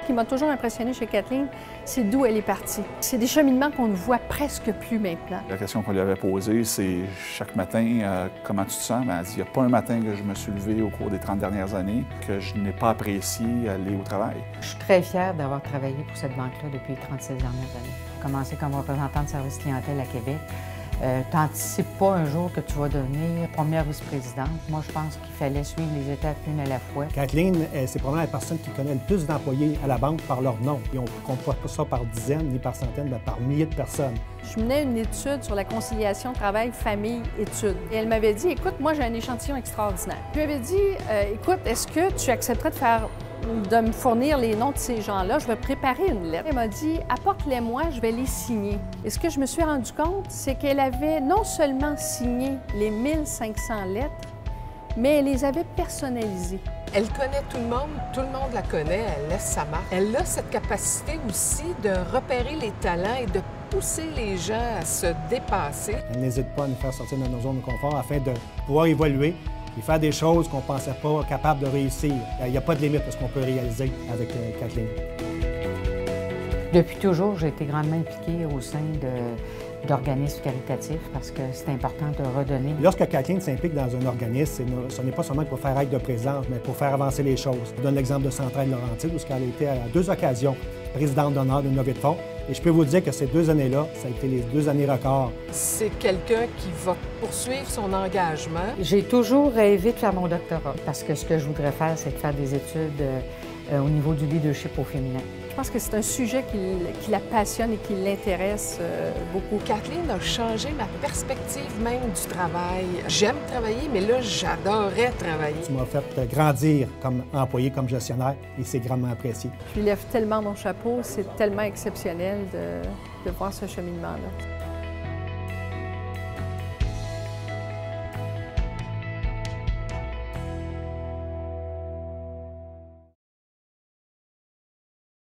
qui m'a toujours impressionnée chez Kathleen, c'est d'où elle est partie. C'est des cheminements qu'on ne voit presque plus maintenant. La question qu'on lui avait posée, c'est chaque matin, comment tu te sens? Elle dit, il n'y a pas un matin que je me suis levé au cours des 30 dernières années que je n'ai pas apprécié aller au travail. Je suis très fière d'avoir travaillé pour cette banque-là depuis les 36 dernières années. J'ai commencé comme représentant de service clientèle à Québec. T'anticipes pas un jour que tu vas devenir première vice-présidente. Moi, je pense qu'il fallait suivre les étapes une à la fois. Kathleen, c'est probablement la personne qui connaît le plus d'employés à la banque par leur nom. Et on ne compte pas ça par dizaines ni par centaines, mais par milliers de personnes. Je menais une étude sur la conciliation travail-famille-études. Et elle m'avait dit, écoute, moi, j'ai un échantillon extraordinaire. Je lui avais dit, écoute, est-ce que tu accepterais de me fournir les noms de ces gens-là? Je vais préparer une lettre. Elle m'a dit, apporte-les-moi, je vais les signer. Et ce que je me suis rendu compte, c'est qu'elle avait non seulement signé les 1500 lettres, mais elle les avait personnalisées. Elle connaît tout le monde la connaît, elle laisse sa marque. Elle a cette capacité aussi de repérer les talents et de pousser les gens à se dépasser. Elle n'hésite pas à nous faire sortir de nos zones de confort afin de pouvoir évoluer et faire des choses qu'on ne pensait pas capables de réussir. Il n'y a pas de limite à ce qu'on peut réaliser avec Kathleen. Depuis toujours, j'ai été grandement impliquée au sein d'organismes caritatifs parce que c'est important de redonner. Lorsque Kathleen s'implique dans un organisme, ce n'est pas seulement pour faire acte de présence, mais pour faire avancer les choses. Je donne l'exemple de Centraide Laurentide, où elle a été à 2 occasions présidente d'honneur d'une levée de fonds. Et je peux vous dire que ces 2 années-là, ça a été les 2 années records. C'est quelqu'un qui va poursuivre son engagement. J'ai toujours rêvé de faire mon doctorat parce que ce que je voudrais faire, c'est de faire des études au niveau du leadership au féminin. Je pense que c'est un sujet qui la passionne et qui l'intéresse beaucoup. Kathleen a changé ma perspective même du travail. J'aime travailler, mais là, j'adorais travailler. Tu m'as fait grandir comme employé, comme gestionnaire, et c'est grandement apprécié. Je lui lève tellement mon chapeau, c'est tellement exceptionnel de voir ce cheminement-là.